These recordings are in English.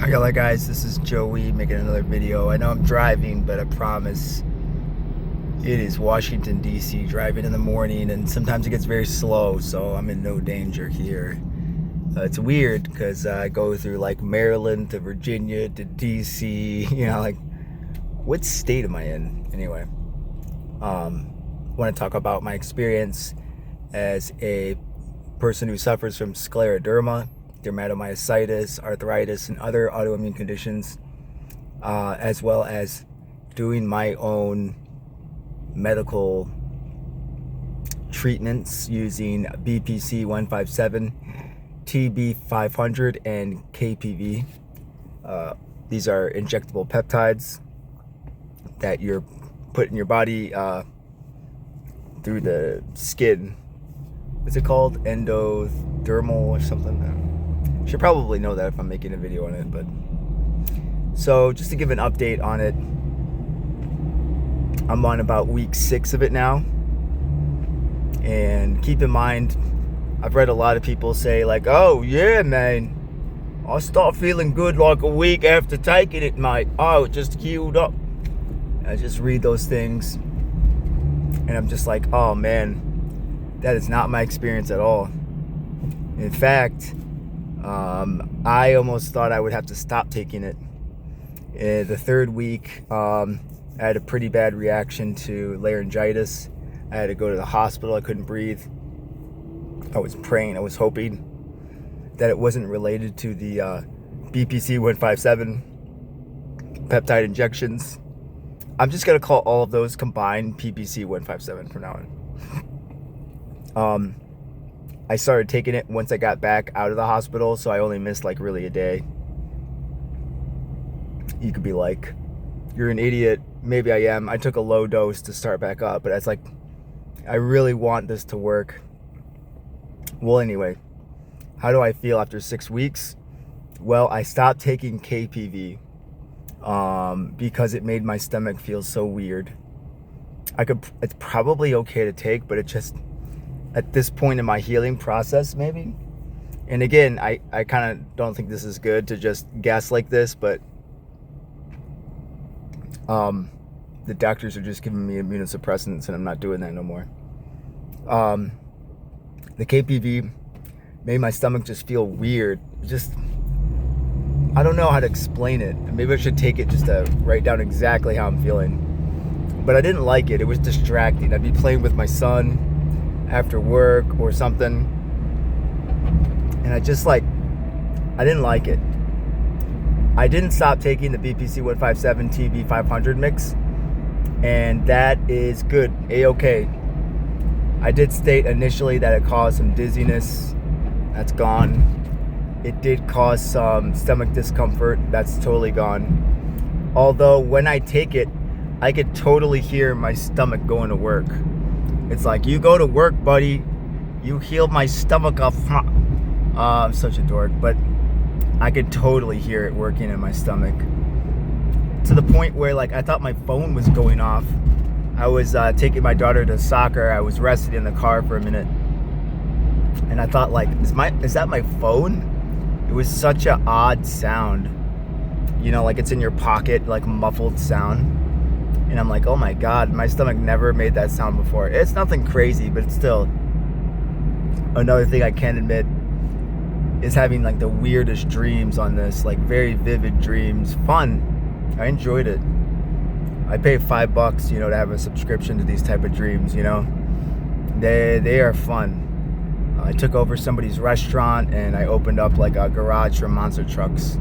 Hello guys, this is Joey making another video. I know I'm driving, but I promise it is Washington DC driving in the morning, and sometimes it gets very slow, so I'm in no danger here. It's weird because I go through like Maryland to Virginia to DC, like what state am I in? Anyway, want to talk about my experience as a person who suffers from scleroderma, dermatomyositis, arthritis, and other autoimmune conditions, as well as doing my own medical treatments using BPC-157 TB-500 and KPV. These are injectable peptides that you're put in your body through the skin. What's it called? Endodermal or something? Should probably know that if I'm making a video on it, but so just to give an update on it, I'm on about week 6 of it now. And keep in mind, I've read a lot of people say like, oh yeah man, I start feeling good like a week after taking it, mate. Oh, it just healed up. I just read those things and I'm just like, oh man, that is not my experience at all. In fact, I almost thought I would have to stop taking it. The third week, I had a pretty bad reaction to laryngitis. I had to go to the hospital. I couldn't breathe. I was praying, I was hoping that it wasn't related to the BPC-157 peptide injections. I'm just going to call all of those combined BPC-157 from now on. I started taking it once I got back out of the hospital, so I only missed like really a day. You could be like, you're an idiot. Maybe I am. I took a low dose to start back up, but it's like, I really want this to work. Well, anyway, how do I feel after 6 weeks? Well, I stopped taking KPV because it made my stomach feel so weird. It's probably okay to take, but it just, at this point in my healing process, maybe. And again, I kind of don't think this is good to just guess like this, but the doctors are just giving me immunosuppressants and I'm not doing that no more. The KPV made my stomach just feel weird. Just, I don't know how to explain it. Maybe I should take it just to write down exactly how I'm feeling. But I didn't like it. It was distracting. I'd be playing with my son after work or something, and I didn't like it. I didn't stop taking the BPC-157 TB-500 mix, and that is good, a-okay. I did state initially that it caused some dizziness. That's gone. It did cause some stomach discomfort. That's totally gone. Although when I take it, I could totally hear my stomach going to work. It's like, you go to work, buddy. You healed my stomach up. I'm such a dork, but I could totally hear it working in my stomach. To the point where like I thought my phone was going off. I was taking my daughter to soccer. I was resting in the car for a minute. And I thought like, is that my phone? It was such an odd sound. Like it's in your pocket, like muffled sound. And I'm like, oh my God, my stomach never made that sound before. It's nothing crazy, but it's still. Another thing I can admit is having like the weirdest dreams on this, like very vivid dreams. Fun. I enjoyed it. I paid $5, to have a subscription to these type of dreams, They are fun. I took over somebody's restaurant and I opened up like a garage for monster trucks.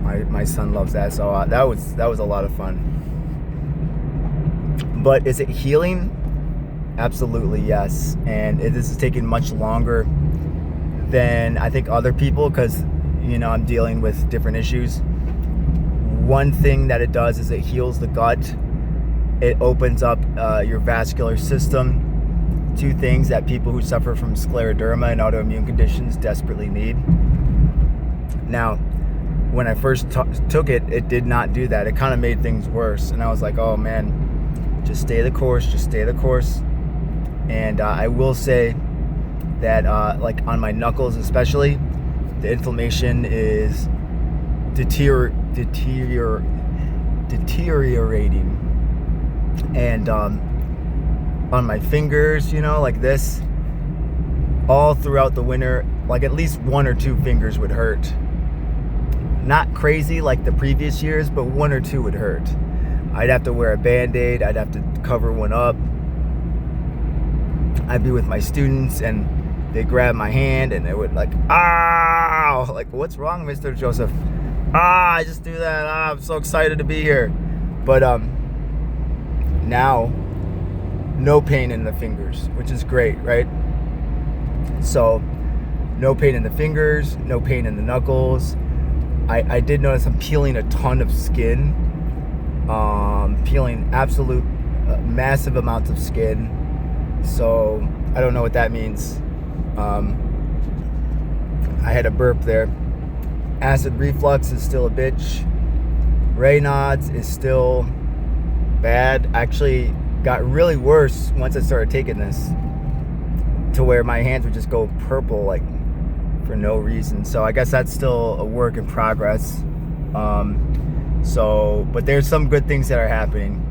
My son loves that, so that was a lot of fun. But is it healing? Absolutely yes. And this is taking much longer than I think other people because, I'm dealing with different issues. One thing that it does is it heals the gut. It opens up your vascular system. Two things that people who suffer from scleroderma and autoimmune conditions desperately need. Now, when I first took it, it did not do that. It kind of made things worse. And I was like, oh man, just stay the course, And I will say that like on my knuckles especially, the inflammation is deteriorating. And on my fingers, you know, like this, all throughout the winter, like at least 1 or 2 fingers would hurt. Not crazy like the previous years, but 1 or 2 would hurt. I'd have to wear a Band-Aid. I'd have to cover one up. I'd be with my students and they grab my hand and they would like, "Ow!" Like, "What's wrong, Mr. Joseph?" I just do that. I'm so excited to be here. But now, no pain in the fingers, which is great, right? So, no pain in the fingers, no pain in the knuckles. I did notice I'm peeling a ton of skin, peeling absolute massive amounts of skin. So I don't know what that means. I had a burp there. Acid reflux is still a bitch. Raynaud's is still bad. Actually got really worse once I started taking this, to where my hands would just go purple like for no reason. So I guess that's still a work in progress. But there's some good things that are happening.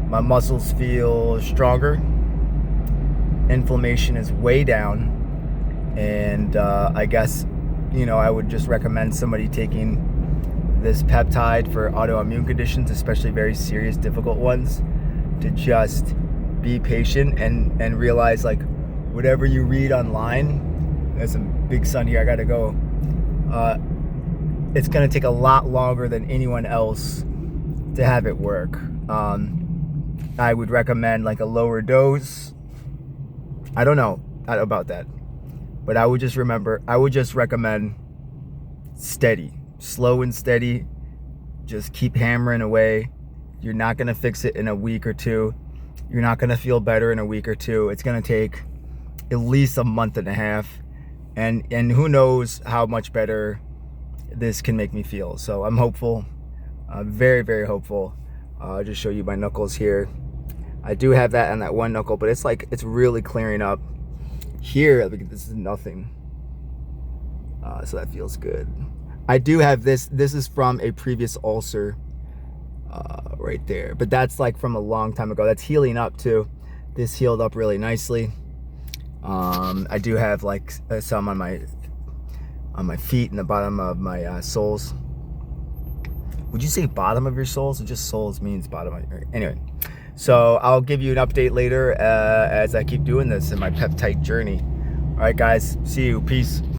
My muscles feel stronger. Inflammation is way down. And I guess, you know, I would just recommend somebody taking this peptide for autoimmune conditions, especially very serious, difficult ones, to just be patient and realize, like, whatever you read online, there's some big sun here, I gotta go, it's gonna take a lot longer than anyone else to have it work. I would recommend like a lower dose. I don't know about that, but I would just recommend steady, slow and steady. Just keep hammering away. You're not gonna fix it in a week or 2. You're not gonna feel better in a week or 2. It's gonna take at least a month and a half, and who knows how much better this can make me feel. So I'm hopeful, very, very hopeful. I'll just show you my knuckles here. I do have that on that one knuckle, but it's like, it's really clearing up. Here, this is nothing. So that feels good. I do have this. This is from a previous ulcer right there. But that's like from a long time ago. That's healing up too. This healed up really nicely. I do have like some on my feet and the bottom of my soles. Would you say bottom of your soles, or just soles means bottom of your... Anyway, so I'll give you an update later as I keep doing this in my peptide journey. All right, guys, see you. Peace.